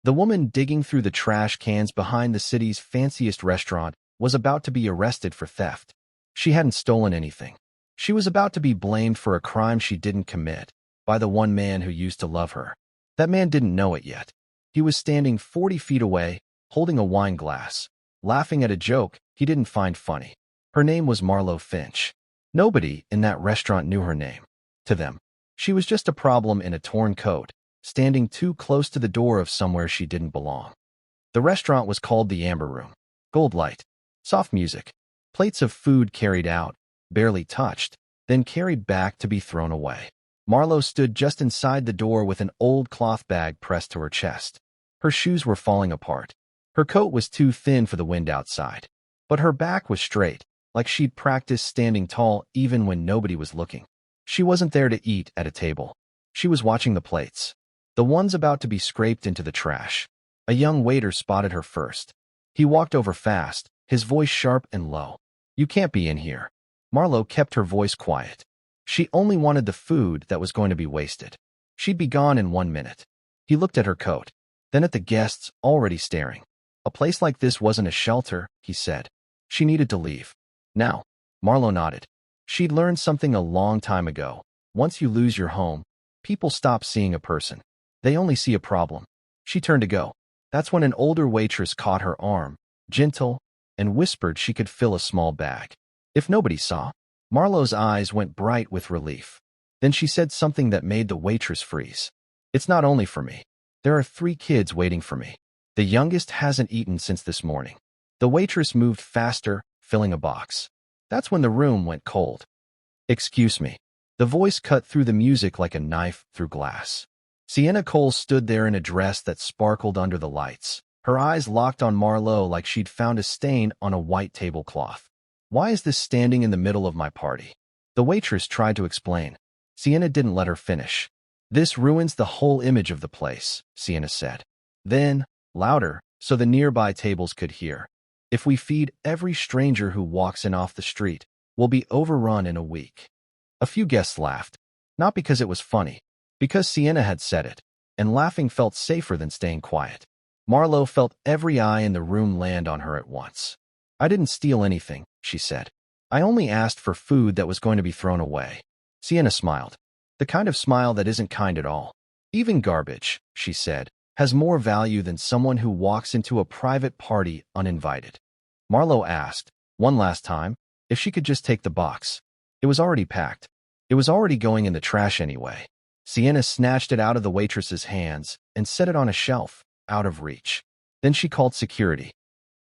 The woman digging through the trash cans behind the city's fanciest restaurant was about to be arrested for theft. She hadn't stolen anything. She was about to be blamed for a crime she didn't commit by the one man who used to love her. That man didn't know it yet. He was standing 40 feet away, holding a wine glass, laughing at a joke he didn't find funny. Her name was Marlowe Finch. Nobody in that restaurant knew her name. To them, she was just a problem in a torn coat, standing too close to the door of somewhere she didn't belong. The restaurant was called the Amber Room. Gold light, soft music, plates of food carried out, barely touched, then carried back to be thrown away. Marlowe stood just inside the door with an old cloth bag pressed to her chest. Her shoes were falling apart. Her coat was too thin for the wind outside. But her back was straight, like she'd practiced standing tall even when nobody was looking. She wasn't there to eat at a table. She was watching the plates, the ones about to be scraped into the trash. A young waiter spotted her first. He walked over fast, his voice sharp and low. "You can't be in here." Marlowe kept her voice quiet. She only wanted the food that was going to be wasted. She'd be gone in 1 minute. He looked at her coat, then at the guests already staring. "A place like this wasn't a shelter," he said. She needed to leave. Now, Marlowe nodded. She'd learned something a long time ago. Once you lose your home, people stop seeing a person. They only see a problem. She turned to go. That's when an older waitress caught her arm, gentle, and whispered she could fill a small bag. If nobody saw, Marlowe's eyes went bright with relief. Then she said something that made the waitress freeze. "It's not only for me. There are 3 kids waiting for me. The youngest hasn't eaten since this morning." The waitress moved faster, filling a box. That's when the room went cold. "Excuse me." The voice cut through the music like a knife through glass. Sienna Cole stood there in a dress that sparkled under the lights, her eyes locked on Marlowe like she'd found a stain on a white tablecloth. "Why is this standing in the middle of my party?" The waitress tried to explain. Sienna didn't let her finish. "This ruins the whole image of the place," Sienna said. Then, louder, so the nearby tables could hear. "If we feed every stranger who walks in off the street, we'll be overrun in a week." A few guests laughed, not because it was funny, because Sienna had said it, and laughing felt safer than staying quiet. Marlowe felt every eye in the room land on her at once. "I didn't steal anything," she said. "I only asked for food that was going to be thrown away." Sienna smiled. The kind of smile that isn't kind at all. "Even garbage," she said, "has more value than someone who walks into a private party uninvited." Marlowe asked, one last time, if she could just take the box. It was already packed. It was already going in the trash anyway. Sienna snatched it out of the waitress's hands and set it on a shelf, out of reach. Then she called security.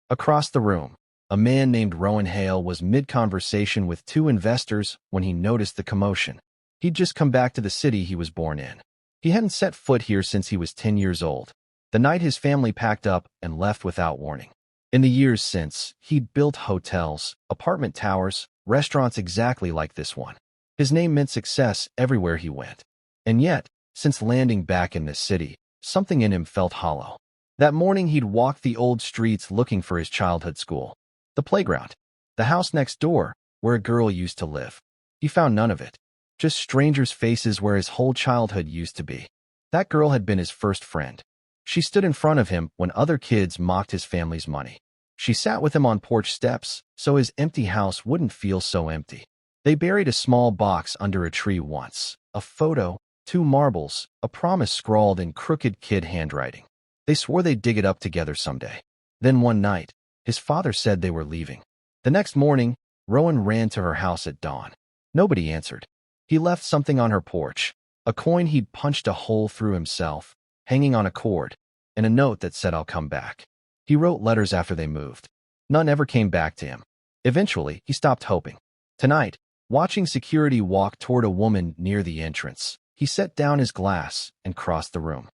Across the room, a man named Rowan Hale was mid-conversation with 2 investors when he noticed the commotion. He'd just come back to the city he was born in. He hadn't set foot here since he was 10 years old, the night his family packed up and left without warning. In the years since, he'd built hotels, apartment towers, restaurants exactly like this one. His name meant success everywhere he went. And yet, since landing back in this city, something in him felt hollow. That morning he'd walked the old streets looking for his childhood school. The playground. The house next door, where a girl used to live. He found none of it. Just strangers' faces where his whole childhood used to be. That girl had been his first friend. She stood in front of him when other kids mocked his family's money. She sat with him on porch steps so his empty house wouldn't feel so empty. They buried a small box under a tree once. A photo, 2 marbles, a promise scrawled in crooked kid handwriting. They swore they'd dig it up together someday. Then one night, his father said they were leaving. The next morning, Rowan ran to her house at dawn. Nobody answered. He left something on her porch, a coin he'd punched a hole through himself, hanging on a cord, and a note that said, "I'll come back." He wrote letters after they moved. None ever came back to him. Eventually, he stopped hoping. Tonight, watching security walk toward a woman near the entrance, he set down his glass and crossed the room.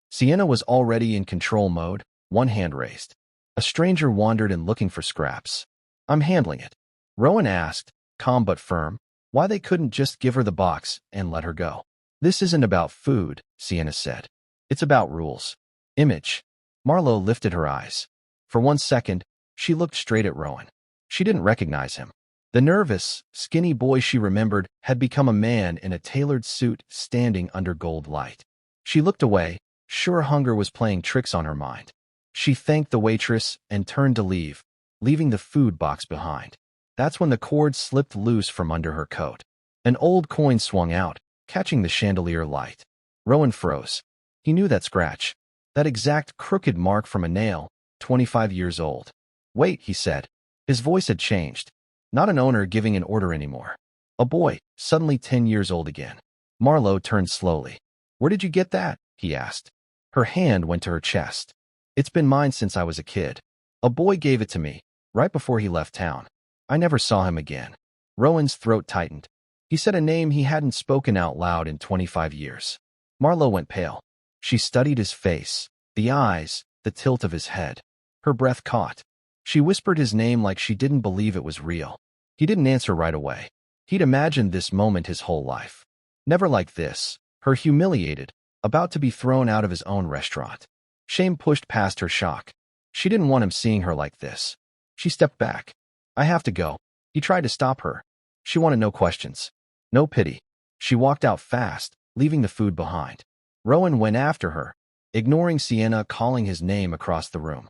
Sienna was already in control mode, one hand raised. A stranger wandered in looking for scraps. "I'm handling it." Rowan asked, calm but firm, why they couldn't just give her the box and let her go. "This isn't about food," Sienna said. "It's about rules. Image." Marlowe lifted her eyes. For 1 second, she looked straight at Rowan. She didn't recognize him. The nervous, skinny boy she remembered had become a man in a tailored suit standing under gold light. She looked away, Sure, hunger was playing tricks on her mind. She thanked the waitress and turned to leave, leaving the food box behind. That's when the cord slipped loose from under her coat. An old coin swung out, catching the chandelier light. Rowan froze. He knew that scratch. That exact crooked mark from a nail, 25 years old. Wait, he said. His voice had changed. Not an owner giving an order anymore. A boy, suddenly 10 years old again. Marlowe turned slowly. Where did you get that? He asked. Her hand went to her chest. It's been mine since I was a kid. A boy gave it to me, right before he left town. I never saw him again. Rowan's throat tightened. He said a name he hadn't spoken out loud in 25 years. Marlowe went pale. She studied his face, the eyes, the tilt of his head. Her breath caught. She whispered his name like she didn't believe it was real. He didn't answer right away. He'd imagined this moment his whole life. Never like this. Her humiliated, about to be thrown out of his own restaurant. Shame pushed past her shock. She didn't want him seeing her like this. She stepped back. I have to go. He tried to stop her. She wanted no questions. No pity. She walked out fast, leaving the food behind. Rowan went after her, ignoring Sienna calling his name across the room.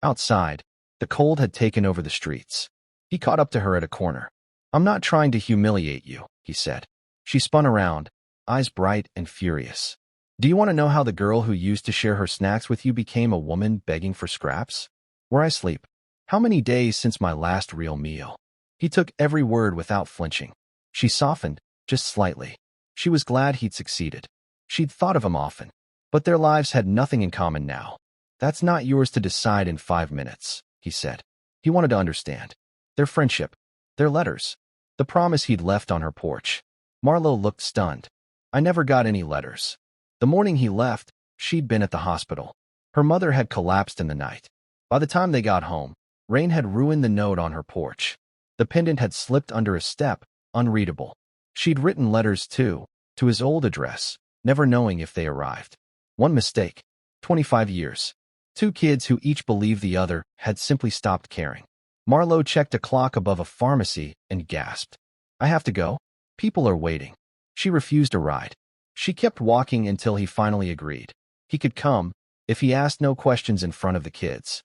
Outside, the cold had taken over the streets. He caught up to her at a corner. I'm not trying to humiliate you, he said. She spun around, eyes bright and furious. Do you want to know how the girl who used to share her snacks with you became a woman begging for scraps? Where I sleep. How many days since my last real meal? He took every word without flinching. She softened, just slightly. She was glad he'd succeeded. She'd thought of him often, but their lives had nothing in common now. That's not yours to decide in 5 minutes, he said. He wanted to understand. Their friendship, their letters, the promise he'd left on her porch. Marlowe looked stunned. I never got any letters. The morning he left, she'd been at the hospital. Her mother had collapsed in the night. By the time they got home, rain had ruined the note on her porch. The pendant had slipped under a step, unreadable. She'd written letters too, to his old address, never knowing if they arrived. One mistake. 25 years. 2 kids who each believed the other had simply stopped caring. Marlowe checked a clock above a pharmacy and gasped. I have to go. People are waiting. She refused a ride. She kept walking until he finally agreed. He could come, if he asked no questions in front of the kids.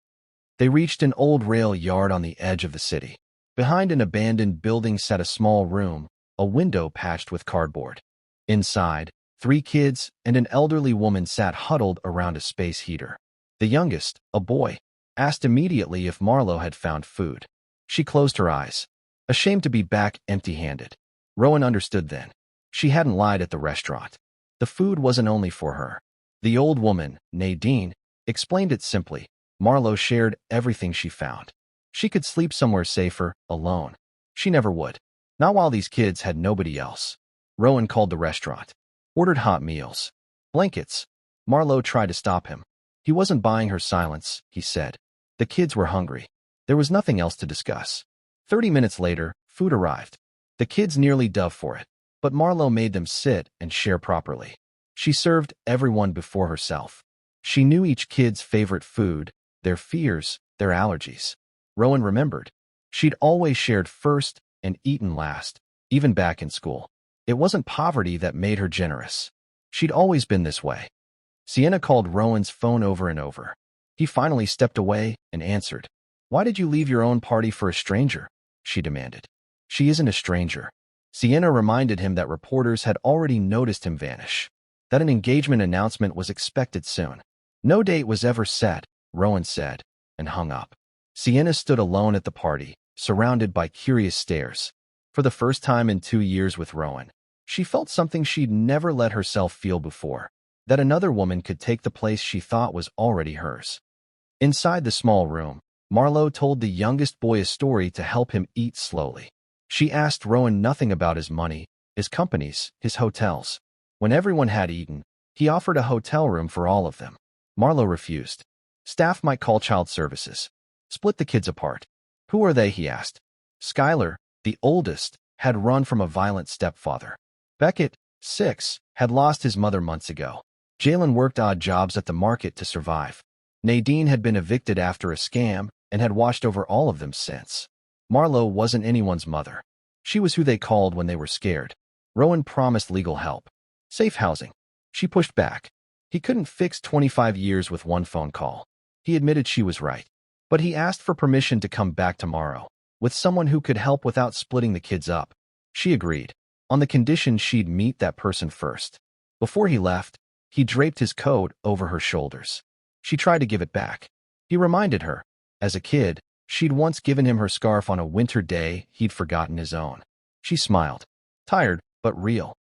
They reached an old rail yard on the edge of the city. Behind an abandoned building sat a small room, a window patched with cardboard. Inside, 3 kids and an elderly woman sat huddled around a space heater. The youngest, a boy, asked immediately if Marlowe had found food. She closed her eyes, ashamed to be back empty-handed. Rowan understood then. She hadn't lied at the restaurant. The food wasn't only for her. The old woman, Nadine, explained it simply. Marlowe shared everything she found. She could sleep somewhere safer, alone. She never would. Not while these kids had nobody else. Rowan called the restaurant. Ordered hot meals. Blankets. Marlowe tried to stop him. He wasn't buying her silence, he said. The kids were hungry. There was nothing else to discuss. 30 minutes later, food arrived. The kids nearly dove for it, but Marlowe made them sit and share properly. She served everyone before herself. She knew each kid's favorite food, their fears, their allergies. Rowan remembered. She'd always shared first and eaten last, even back in school. It wasn't poverty that made her generous. She'd always been this way. Sienna called Rowan's phone over and over. He finally stepped away and answered. Why did you leave your own party for a stranger? She demanded. She isn't a stranger. Sienna reminded him that reporters had already noticed him vanish, that an engagement announcement was expected soon. No date was ever set, Rowan said, and hung up. Sienna stood alone at the party, surrounded by curious stares. For the first time in 2 years with Rowan, she felt something she'd never let herself feel before, that another woman could take the place she thought was already hers. Inside the small room, Marlowe told the youngest boy a story to help him eat slowly. She asked Rowan nothing about his money, his companies, his hotels. When everyone had eaten, he offered a hotel room for all of them. Marlowe refused. Staff might call child services. Split the kids apart. Who are they, he asked. Skylar, the oldest, had run from a violent stepfather. Beckett, 6, had lost his mother months ago. Jalen worked odd jobs at the market to survive. Nadine had been evicted after a scam and had watched over all of them since. Marlowe wasn't anyone's mother. She was who they called when they were scared. Rowan promised legal help. Safe housing. She pushed back. He couldn't fix 25 years with one phone call. He admitted she was right. But he asked for permission to come back tomorrow, with someone who could help without splitting the kids up. She agreed, on the condition she'd meet that person first. Before he left, he draped his coat over her shoulders. She tried to give it back. He reminded her, as a kid, she'd once given him her scarf on a winter day he'd forgotten his own. She smiled, tired but real.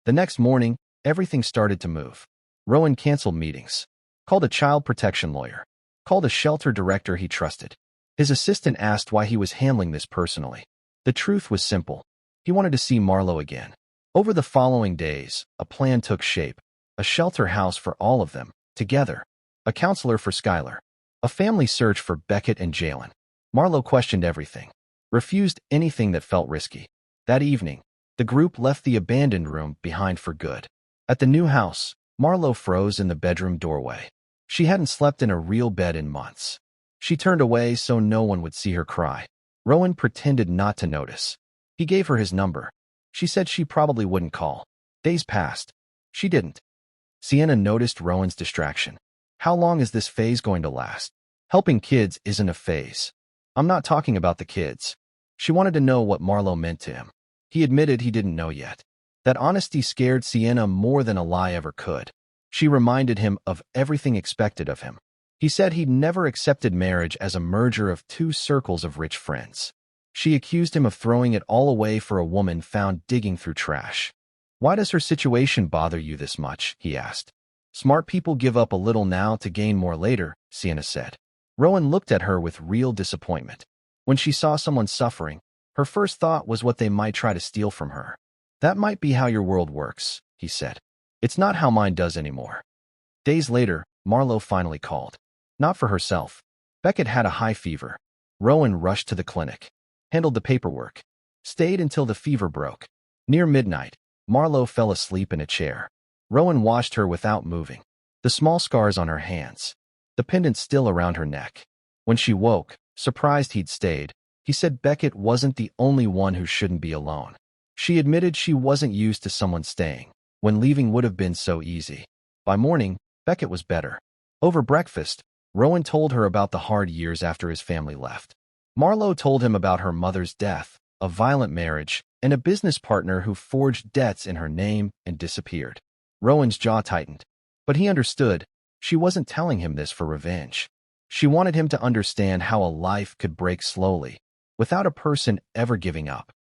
The next morning, everything started to move. Rowan canceled meetings, called a child protection lawyer, called a shelter director he trusted. His assistant asked why he was handling this personally. The truth was simple. He wanted to see Marlowe again. Over the following days, a plan took shape. A shelter house for all of them, together. A counselor for Skylar. A family search for Beckett and Jalen. Marlowe questioned everything. Refused anything that felt risky. That evening, the group left the abandoned room behind for good. At the new house, Marlowe froze in the bedroom doorway. She hadn't slept in a real bed in months. She turned away so no one would see her cry. Rowan pretended not to notice. He gave her his number. She said she probably wouldn't call. Days passed. She didn't. Sienna noticed Rowan's distraction. How long is this phase going to last? Helping kids isn't a phase. I'm not talking about the kids. She wanted to know what Marlowe meant to him. He admitted he didn't know yet. That honesty scared Sienna more than a lie ever could. She reminded him of everything expected of him. He said he'd never accepted marriage as a merger of two circles of rich friends. She accused him of throwing it all away for a woman found digging through trash. Why does her situation bother you this much? He asked. Smart people give up a little now to gain more later, Sienna said. Rowan looked at her with real disappointment. When she saw someone suffering, her first thought was what they might try to steal from her. That might be how your world works, he said. It's not how mine does anymore. Days later, Marlowe finally called. Not for herself. Beckett had a high fever. Rowan rushed to the clinic. Handled the paperwork. Stayed until the fever broke. Near midnight, Marlowe fell asleep in a chair. Rowan watched her without moving. The small scars on her hands. The pendant still around her neck. When she woke, surprised he'd stayed, he said Beckett wasn't the only one who shouldn't be alone. She admitted she wasn't used to someone staying, when leaving would have been so easy. By morning, Beckett was better. Over breakfast, Rowan told her about the hard years after his family left. Marlowe told him about her mother's death, a violent marriage, and a business partner who forged debts in her name and disappeared. Rowan's jaw tightened. But he understood. She wasn't telling him this for revenge. She wanted him to understand how a life could break slowly, without a person ever giving up.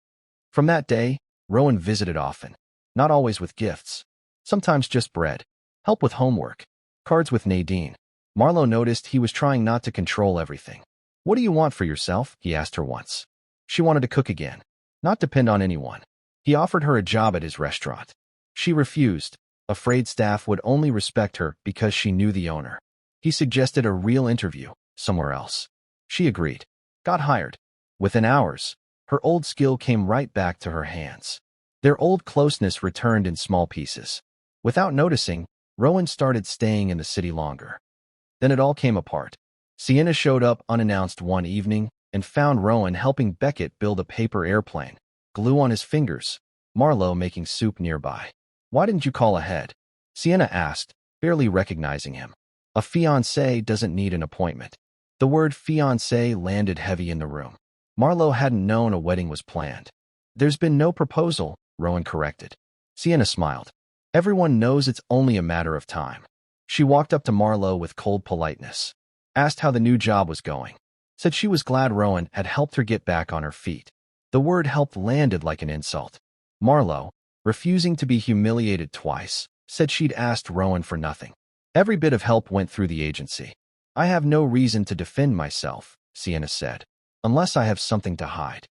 From that day, Rowan visited often. Not always with gifts. Sometimes just bread. Help with homework. Cards with Nadine. Marlowe noticed he was trying not to control everything. What do you want for yourself? He asked her once. She wanted to cook again. Not depend on anyone. He offered her a job at his restaurant. She refused, afraid staff would only respect her because she knew the owner. He suggested a real interview, somewhere else. She agreed. Got hired. Within hours, her old skill came right back to her hands. Their old closeness returned in small pieces. Without noticing, Rowan started staying in the city longer. Then it all came apart. Sienna showed up unannounced one evening and found Rowan helping Beckett build a paper airplane, glue on his fingers, Marlowe making soup nearby. Why didn't you call ahead? Sienna asked, barely recognizing him. A fiancé doesn't need an appointment. The word fiancé landed heavy in the room. Marlowe hadn't known a wedding was planned. There's been no proposal, Rowan corrected. Sienna smiled. Everyone knows it's only a matter of time. She walked up to Marlowe with cold politeness. Asked how the new job was going. Said she was glad Rowan had helped her get back on her feet. The word helped landed like an insult. Marlowe, refusing to be humiliated twice, said she'd asked Rowan for nothing. Every bit of help went through the agency. I have no reason to defend myself, Sienna said, unless I have something to hide.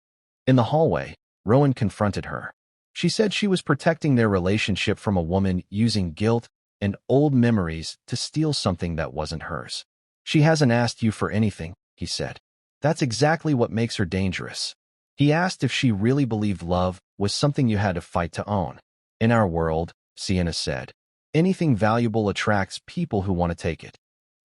In the hallway, Rowan confronted her. She said she was protecting their relationship from a woman using guilt and old memories to steal something that wasn't hers. She hasn't asked you for anything, he said. That's exactly what makes her dangerous. He asked if she really believed love was something you had to fight to own. In our world, Sienna said, anything valuable attracts people who want to take it.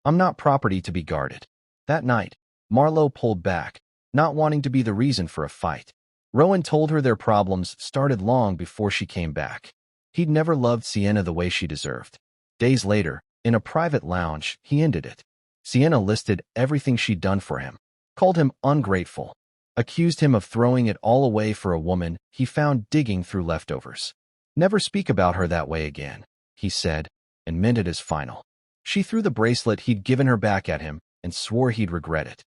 I'm not property to be guarded. That night, Marlowe pulled back, not wanting to be the reason for a fight. Rowan told her their problems started long before she came back. He'd never loved Sienna the way she deserved. Days later, In a private lounge, he ended it. Sienna listed everything she'd done for him, called him ungrateful, accused him of throwing it all away for a woman he found digging through leftovers. "Never speak about her that way again," he said, and meant it as final. She threw the bracelet he'd given her back at him and swore he'd regret it.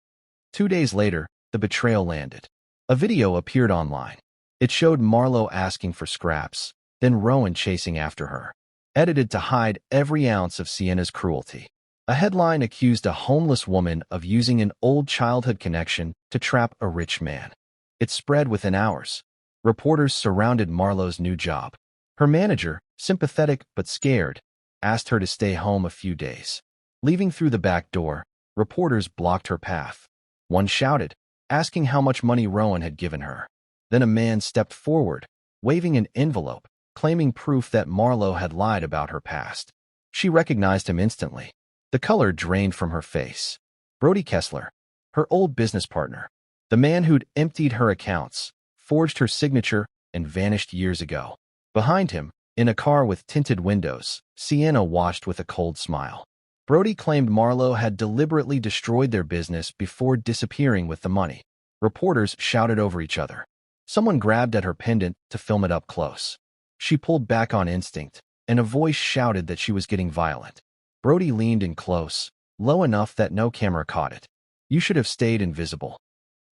2 days later, the betrayal landed. A video appeared online. It showed Marlowe asking for scraps, then Rowan chasing after her, edited to hide every ounce of Sienna's cruelty. A headline accused a homeless woman of using an old childhood connection to trap a rich man. It spread within hours. Reporters surrounded Marlowe's new job. Her manager, sympathetic but scared, asked her to stay home a few days. Leaving through the back door, reporters blocked her path. One shouted, asking how much money Rowan had given her. Then a man stepped forward, waving an envelope, claiming proof that Marlowe had lied about her past. She recognized him instantly. The color drained from her face. Brody Kessler, her old business partner, the man who'd emptied her accounts, forged her signature, and vanished years ago. Behind him, in a car with tinted windows, Sienna watched with a cold smile. Brody claimed Marlowe had deliberately destroyed their business before disappearing with the money. Reporters shouted over each other. Someone grabbed at her pendant to film it up close. She pulled back on instinct, and a voice shouted that she was getting violent. Brody leaned in close, low enough that no camera caught it. "You should have stayed invisible."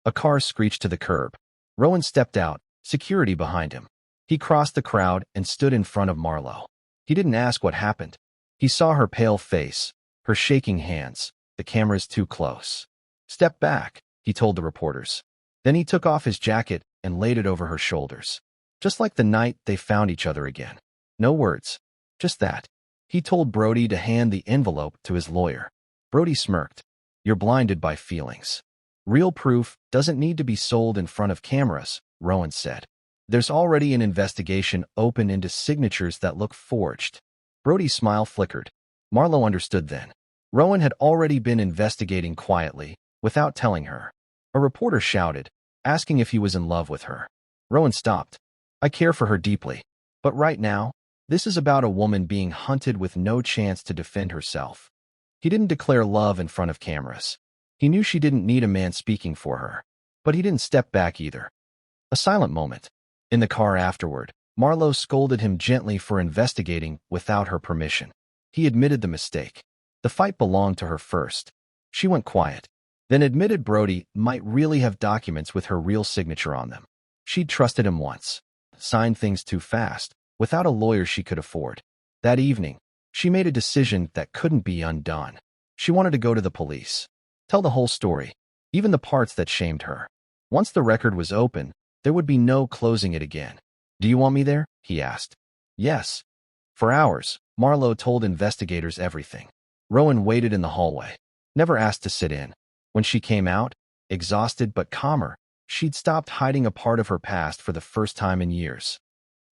A car screeched to the curb. Rowan stepped out, security behind him. He crossed the crowd and stood in front of Marlowe. He didn't ask what happened. He saw her pale face, her shaking hands. "The camera's too close." "Step back," he told the reporters. Then he took off his jacket and laid it over her shoulders. Just like the night they found each other again. No words. Just that. He told Brody to hand the envelope to his lawyer. Brody smirked. "You're blinded by feelings. Real proof doesn't need to be sold in front of cameras," Rowan said. "There's already an investigation open into signatures that look forged." Brody's smile flickered. Marlowe understood then. Rowan had already been investigating quietly, without telling her. A reporter shouted, asking if he was in love with her. Rowan stopped. "I care for her deeply. But right now, this is about a woman being hunted with no chance to defend herself." He didn't declare love in front of cameras. He knew she didn't need a man speaking for her. But he didn't step back either. A silent moment. In the car afterward, Marlowe scolded him gently for investigating without her permission. He admitted the mistake. The fight belonged to her first. She went quiet, then admitted Brody might really have documents with her real signature on them. She'd trusted him once. Signed things too fast, without a lawyer she could afford. That evening, she made a decision that couldn't be undone. She wanted to go to the police. Tell the whole story, even the parts that shamed her. Once the record was open, there would be no closing it again. "Do you want me there?" he asked. "Yes." For hours, Marlowe told investigators everything. Rowan waited in the hallway, never asked to sit in. When she came out, exhausted but calmer, she'd stopped hiding a part of her past for the first time in years.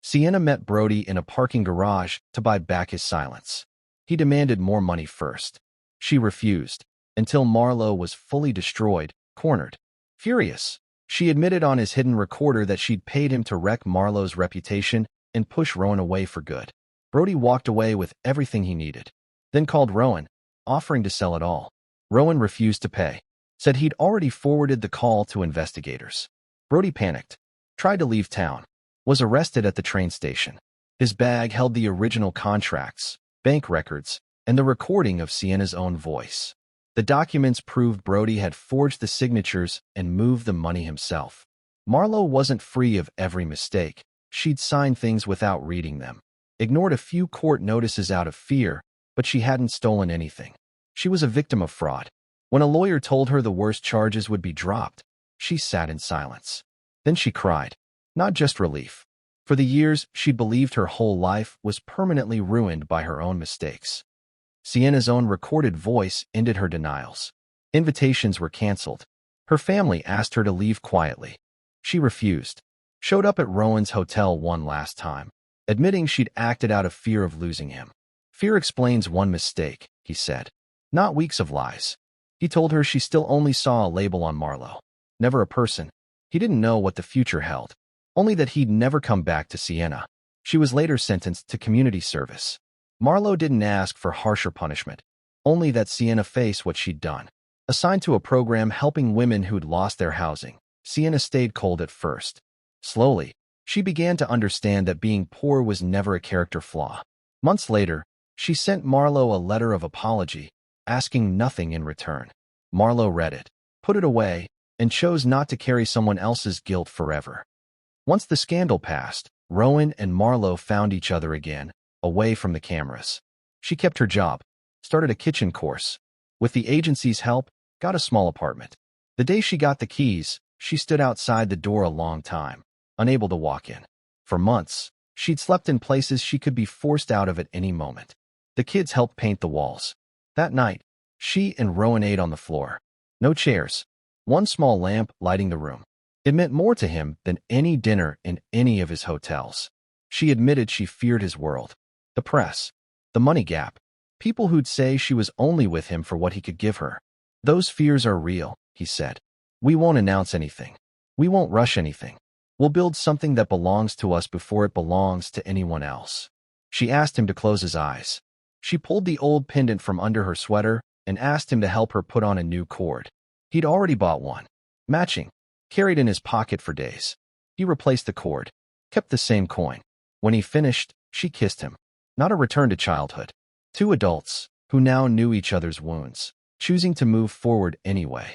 Sienna met Brody in a parking garage to buy back his silence. He demanded more money first. She refused, until Marlowe was fully destroyed, cornered. Furious, she admitted on his hidden recorder that she'd paid him to wreck Marlowe's reputation and push Rowan away for good. Brody walked away with everything he needed, then called Rowan, offering to sell it all. Rowan refused to pay, said he'd already forwarded the call to investigators. Brody panicked, tried to leave town, was arrested at the train station. His bag held the original contracts, bank records, and the recording of Sienna's own voice. The documents proved Brody had forged the signatures and moved the money himself. Marlowe wasn't free of every mistake. She'd signed things without reading them, ignored a few court notices out of fear, but she hadn't stolen anything. She was a victim of fraud. When a lawyer told her the worst charges would be dropped, she sat in silence. Then she cried. Not just relief. For the years she'd believed her whole life was permanently ruined by her own mistakes. Sienna's own recorded voice ended her denials. Invitations were canceled. Her family asked her to leave quietly. She refused. Showed up at Rowan's hotel one last time, admitting she'd acted out of fear of losing him. "Fear explains one mistake," he said. "Not weeks of lies." He told her she still only saw a label on Marlowe, never a person. He didn't know what the future held, only that he'd never come back to Sienna. She was later sentenced to community service. Marlowe didn't ask for harsher punishment, only that Sienna face what she'd done. Assigned to a program helping women who'd lost their housing, Sienna stayed cold at first. Slowly, she began to understand that being poor was never a character flaw. Months later, she sent Marlowe a letter of apology, asking nothing in return. Marlowe read it, put it away, and chose not to carry someone else's guilt forever. Once the scandal passed, Rowan and Marlowe found each other again, away from the cameras. She kept her job, started a kitchen course. With the agency's help, got a small apartment. The day she got the keys, she stood outside the door a long time, unable to walk in. For months, she'd slept in places she could be forced out of at any moment. The kids helped paint the walls. That night, she and Rowan ate on the floor. No chairs, one small lamp lighting the room. It meant more to him than any dinner in any of his hotels. She admitted she feared his world. The press, the money gap, people who'd say she was only with him for what he could give her. Those fears are real, he said. We won't announce anything. We won't rush anything. We'll build something that belongs to us before it belongs to anyone else. She asked him to close his eyes. She pulled the old pendant from under her sweater and asked him to help her put on a new cord. He'd already bought one, matching, carried in his pocket for days. He replaced the cord, kept the same coin. When he finished, she kissed him. Not a return to childhood. Two adults, who now knew each other's wounds, choosing to move forward anyway.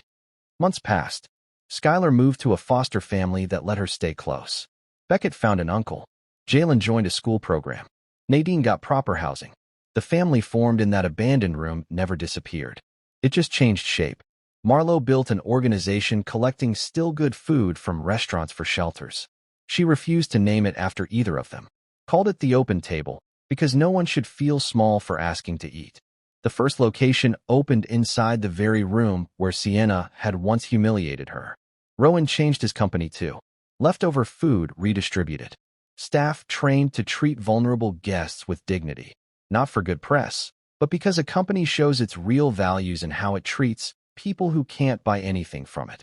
Months passed. Skylar moved to a foster family that let her stay close. Beckett found an uncle. Jalen joined a school program. Nadine got proper housing. The family formed in that abandoned room never disappeared. It just changed shape. Marlowe built an organization collecting still good food from restaurants for shelters. She refused to name it after either of them. Called it the Open Table, because no one should feel small for asking to eat. The first location opened inside the very room where Sienna had once humiliated her. Rowan changed his company too. Leftover food redistributed. Staff trained to treat vulnerable guests with dignity. Not for good press, but because a company shows its real values in how it treats people who can't buy anything from it.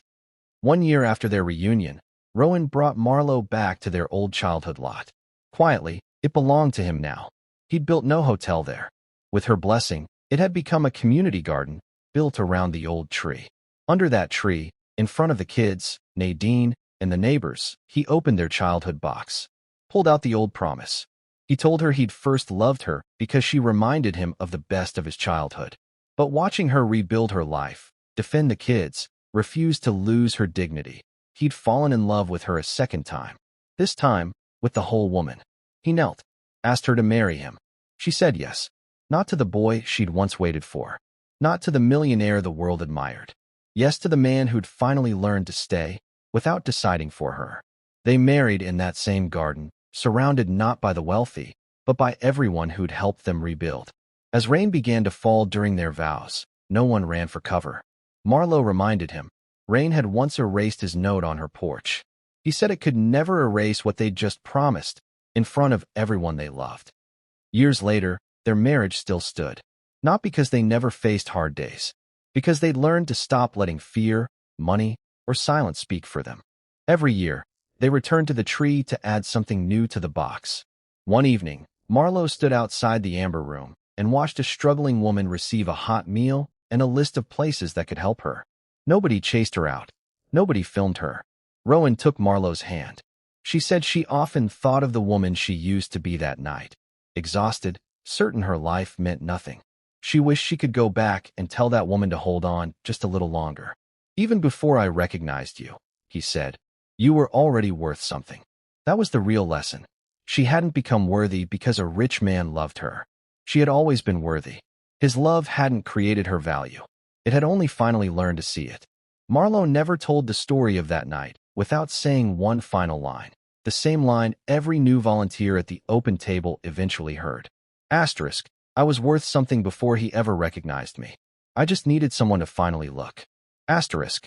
1 year after their reunion, Rowan brought Marlowe back to their old childhood lot. Quietly, it belonged to him now. He'd built no hotel there. With her blessing, it had become a community garden built around the old tree. Under that tree, in front of the kids, Nadine, and the neighbors, he opened their childhood box. Pulled out the old promise. He told her he'd first loved her because she reminded him of the best of his childhood. But watching her rebuild her life, defend the kids, refuse to lose her dignity, he'd fallen in love with her a second time. This time, with the whole woman. He knelt, asked her to marry him. She said yes. Not to the boy she'd once waited for. Not to the millionaire the world admired. Yes to the man who'd finally learned to stay, without deciding for her. They married in that same garden, surrounded not by the wealthy, but by everyone who'd helped them rebuild. As rain began to fall during their vows, no one ran for cover. Marlowe reminded him. Rain had once erased his note on her porch. He said it could never erase what they'd just promised, in front of everyone they loved. Years later, their marriage still stood. Not because they never faced hard days, because they'd learned to stop letting fear, money, or silence speak for them. Every year, they returned to the tree to add something new to the box. One evening, Marlowe stood outside the amber room and watched a struggling woman receive a hot meal and a list of places that could help her. Nobody chased her out. Nobody filmed her. Rowan took Marlowe's hand. She said she often thought of the woman she used to be that night. Exhausted, certain her life meant nothing. She wished she could go back and tell that woman to hold on just a little longer. Even before I recognized you, he said, you were already worth something. That was the real lesson. She hadn't become worthy because a rich man loved her. She had always been worthy. His love hadn't created her value. It had only finally learned to see it. Marlowe never told the story of that night without saying one final line. The same line every new volunteer at the Open Table eventually heard. Asterisk, I was worth something before he ever recognized me. I just needed someone to finally look. Asterisk,